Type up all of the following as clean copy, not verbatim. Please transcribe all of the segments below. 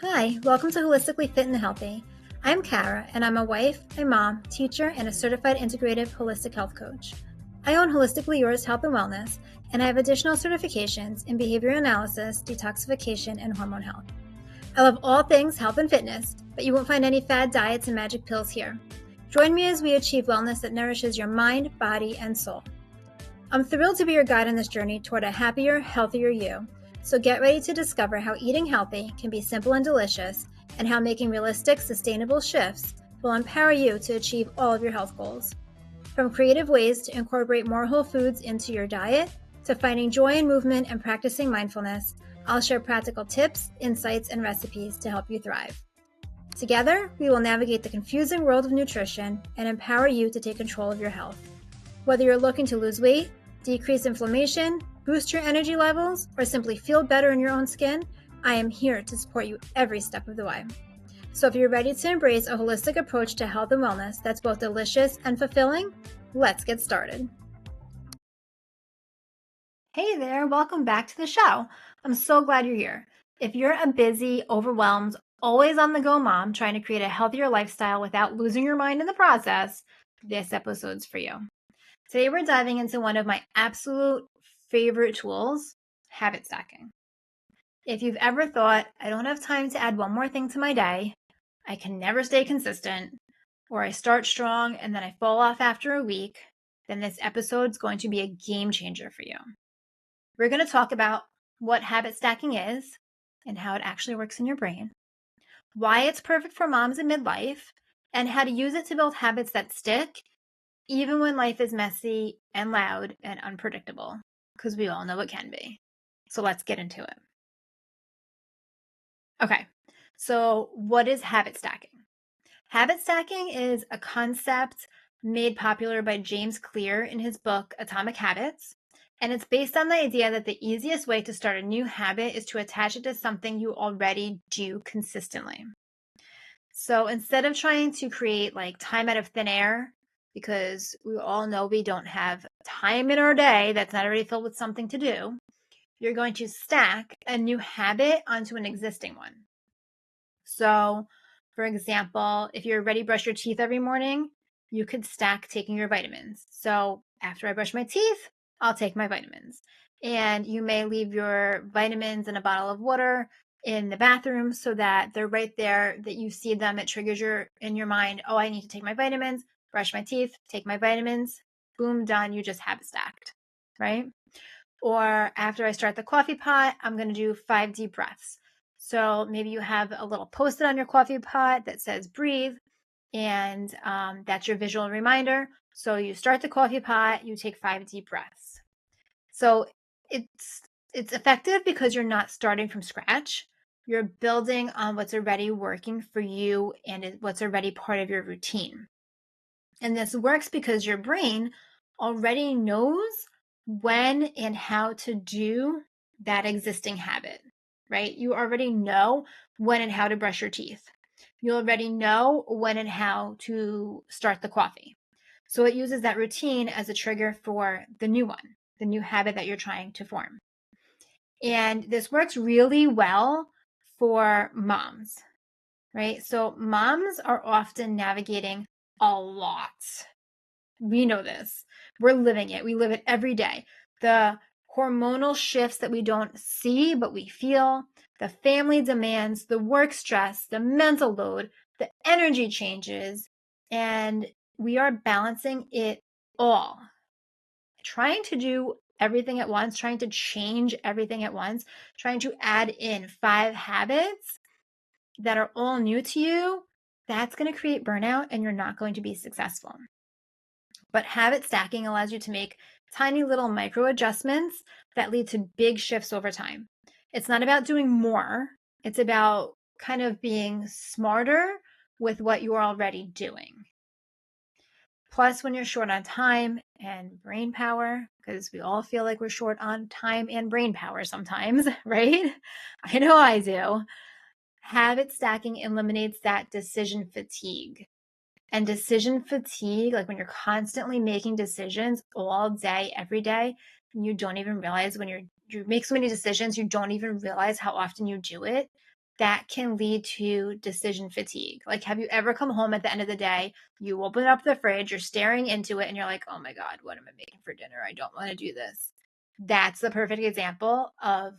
Hi, welcome to Holistically Fit and Healthy. I'm Cara, and I'm a wife, a mom, teacher, and a certified integrative holistic health coach. I own Holistically Yours Health and Wellness, and I have additional certifications in behavioral analysis, detoxification, and hormone health. I love all things health and fitness, but you won't find any fad diets and magic pills here. Join me as we achieve wellness that nourishes your mind, body, and soul. I'm thrilled to be your guide on this journey toward a happier, healthier you. So get ready to discover how eating healthy can be simple and delicious, and how making realistic, sustainable shifts will empower you to achieve all of your health goals. From creative ways to incorporate more whole foods into your diet, to finding joy in movement and practicing mindfulness, I'll share practical tips, insights, and recipes to help you thrive. Together, we will navigate the confusing world of nutrition and empower you to take control of your health. Whether you're looking to lose weight, decrease inflammation, boost your energy levels, or simply feel better in your own skin, I am here to support you every step of the way. So if you're ready to embrace a holistic approach to health and wellness that's both delicious and fulfilling, let's get started. Hey there, welcome back to the show. I'm so glad you're here. If you're a busy, overwhelmed, always on the go mom trying to create a healthier lifestyle without losing your mind in the process, this episode's for you. Today, we're diving into one of my absolute favorite tools, habit stacking. If you've ever thought, I don't have time to add one more thing to my day, I can never stay consistent, or I start strong and then I fall off after a week, then this episode's going to be a game changer for you. We're going to talk about what habit stacking is and how it actually works in your brain, why it's perfect for moms in midlife, and how to use it to build habits that stick even when life is messy and loud and unpredictable, because we all know it can be. So let's get into it. Okay, so what is habit stacking? Habit stacking is a concept made popular by James Clear in his book, Atomic Habits. And it's based on the idea that the easiest way to start a new habit is to attach it to something you already do consistently. So instead of trying to create like time out of thin air, because we all know we don't have time in our day that's not already filled with something to do, you're going to stack a new habit onto an existing one. So, for example, if you already brush your teeth every morning, you could stack taking your vitamins. So, after I brush my teeth, I'll take my vitamins. And you may leave your vitamins in a bottle of water in the bathroom so that they're right there, that you see them. It triggers in your mind, oh, I need to take my vitamins, brush my teeth, take my vitamins. Boom, done. You just habit stacked, right? Or after I start the coffee pot, I'm going to do 5 deep breaths. So maybe you have a little post-it on your coffee pot that says breathe, and that's your visual reminder. So you start the coffee pot, you take 5 deep breaths. So it's effective because you're not starting from scratch. You're building on what's already working for you and what's already part of your routine. And this works because your brain already knows when and how to do that existing habit, right? You already know when and how to brush your teeth. You already know when and how to start the coffee. So it uses that routine as a trigger for the new one, the new habit that you're trying to form. And this works really well for moms, right? So moms are often navigating a lot. We know this. We're living it. We live it every day. The hormonal shifts that we don't see, but we feel, the family demands, the work stress, the mental load, the energy changes, and we are balancing it all. Trying to do everything at once, trying to change everything at once, trying to add in 5 habits that are all new to you, that's going to create burnout and you're not going to be successful. But habit stacking allows you to make tiny little micro adjustments that lead to big shifts over time. It's not about doing more. It's about kind of being smarter with what you're already doing. Plus, when you're short on time and brain power, because we all feel like we're short on time and brain power sometimes, right? I know I do. Habit stacking eliminates that decision fatigue. And decision fatigue, like when you're constantly making decisions all day, every day, and you don't even realize when you make so many decisions, you don't even realize how often you do it. that can lead to decision fatigue. Like, have you ever come home at the end of the day, you open up the fridge, you're staring into it, and you're like, oh my God, what am I making for dinner? I don't want to do this. That's the perfect example of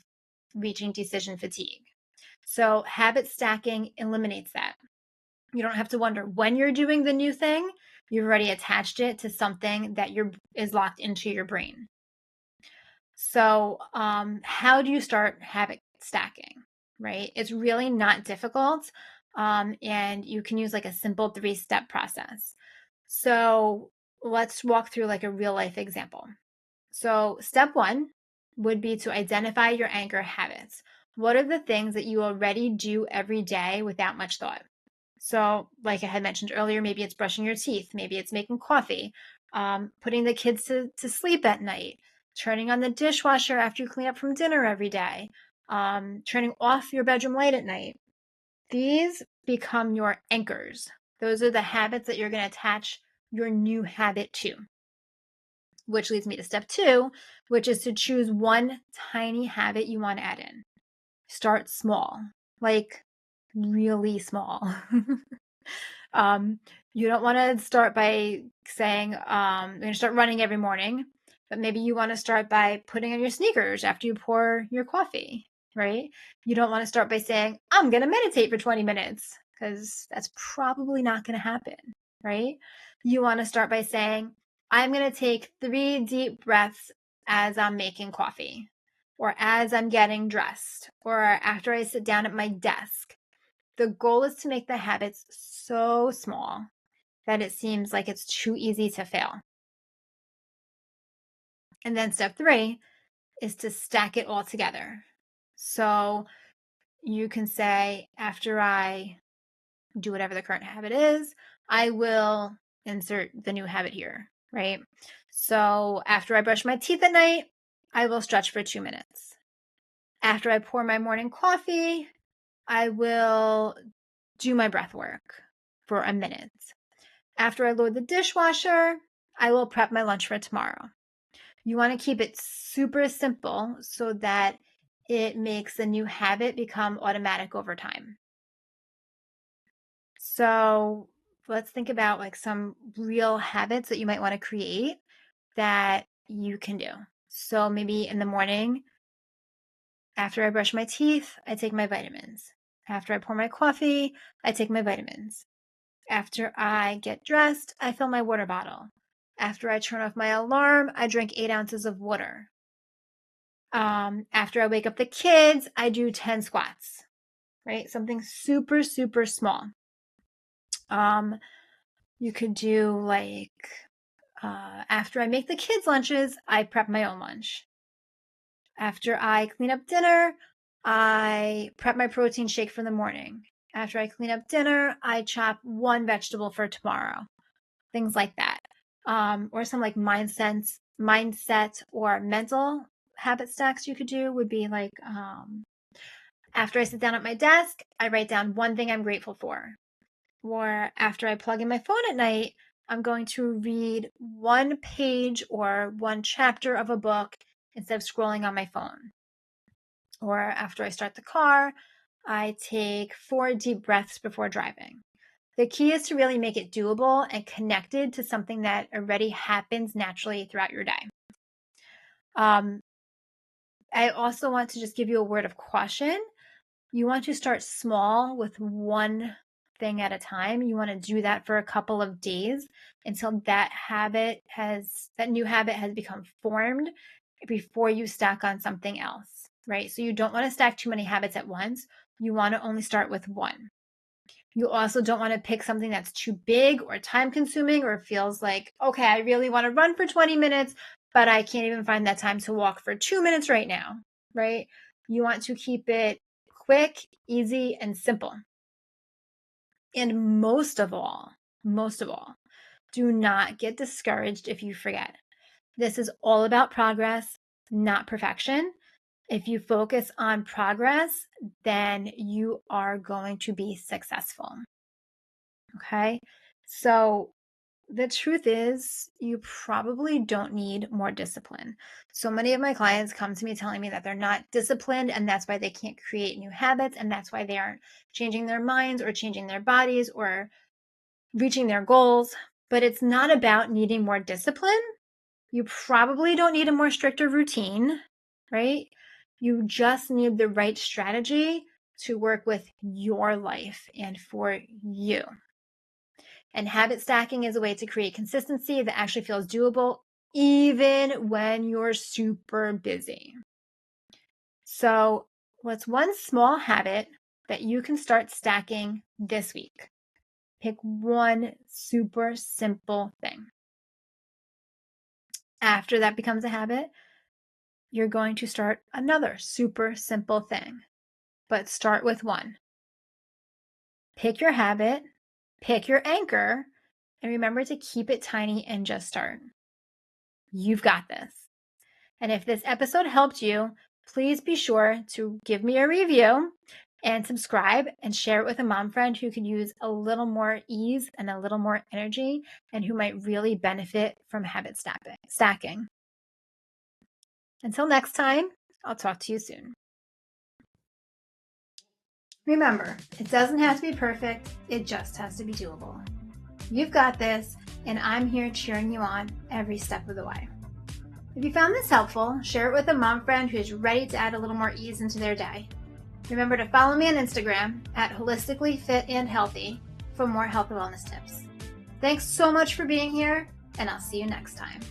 reaching decision fatigue. So habit stacking eliminates that. You don't have to wonder when you're doing the new thing. You've already attached it to something that is locked into your brain. So how do you start habit stacking, right? It's really not difficult. And you can use like a simple 3-step process. So let's walk through like a real life example. So step 1 would be to identify your anchor habits. What are the things that you already do every day without much thought? So like I had mentioned earlier, maybe it's brushing your teeth, maybe it's making coffee, putting the kids to sleep at night, turning on the dishwasher after you clean up from dinner every day, turning off your bedroom light at night. These become your anchors. Those are the habits that you're going to attach your new habit to, which leads me to step 2, which is to choose one tiny habit you want to add in. Start small, like really small. You don't want to start by saying, I'm going to start running every morning, but maybe you want to start by putting on your sneakers after you pour your coffee, right? You don't want to start by saying, I'm going to meditate for 20 minutes, because that's probably not going to happen, right? You want to start by saying, I'm going to take 3 deep breaths as I'm making coffee, or as I'm getting dressed, or after I sit down at my desk. The goal is to make the habits so small that it seems like it's too easy to fail. And then step 3 is to stack it all together. So you can say, after I do whatever the current habit is, I will insert the new habit here, right? So after I brush my teeth at night, I will stretch for 2 minutes. After I pour my morning coffee, I will do my breath work for a minute. After I load the dishwasher, I will prep my lunch for tomorrow. You want to keep it super simple so that it makes the new habit become automatic over time. So let's think about like some real habits that you might want to create that you can do. So maybe in the morning, after I brush my teeth, I take my vitamins. After I pour my coffee, I take my vitamins. After I get dressed, I fill my water bottle. After I turn off my alarm, I drink 8 ounces of water. After I wake up the kids, I do 10 squats, right? Something super, super small. You could do like, after I make the kids' lunches, I prep my own lunch. After I clean up dinner, I prep my protein shake for the morning. After I clean up dinner, I chop 1 vegetable for tomorrow. Things like that. Or some like mindset or mental habit stacks you could do would be like, after I sit down at my desk, I write down 1 thing I'm grateful for. Or after I plug in my phone at night, I'm going to read 1 page or 1 chapter of a book instead of scrolling on my phone. Or after I start the car, I take 4 deep breaths before driving. The key is to really make it doable and connected to something that already happens naturally throughout your day. I also want to just give you a word of caution. You want to start small with 1 thing at a time. You want to do that for a couple of days until that new habit has become formed before you stack on something else, right? So you don't want to stack too many habits at once. You want to only start with 1. You also don't want to pick something that's too big or time consuming or feels like, okay, I really want to run for 20 minutes, but I can't even find that time to walk for 2 minutes right now, right? You want to keep it quick, easy, and simple. And most of all, do not get discouraged if you forget. This is all about progress, not perfection. If you focus on progress, then you are going to be successful. Okay. So The truth is, you probably don't need more discipline. So many of my clients come to me telling me that they're not disciplined and that's why they can't create new habits and that's why they aren't changing their minds or changing their bodies or reaching their goals. But it's not about needing more discipline. You probably don't need a more stricter routine, right? You just need the right strategy to work with your life and for you. And habit stacking is a way to create consistency that actually feels doable, even when you're super busy. So, what's one small habit that you can start stacking this week? Pick one super simple thing. After that becomes a habit, you're going to start another super simple thing, but start with one. Pick your habit, pick your anchor, and remember to keep it tiny and just start. You've got this. And if this episode helped you, please be sure to give me a review and subscribe and share it with a mom friend who could use a little more ease and a little more energy and who might really benefit from habit stacking. Until next time, I'll talk to you soon. Remember, it doesn't have to be perfect, it just has to be doable. You've got this, and I'm here cheering you on every step of the way. If you found this helpful, share it with a mom friend who is ready to add a little more ease into their day. Remember to follow me on Instagram at Holistically Fit and Healthy for more health and wellness tips. Thanks so much for being here, and I'll see you next time.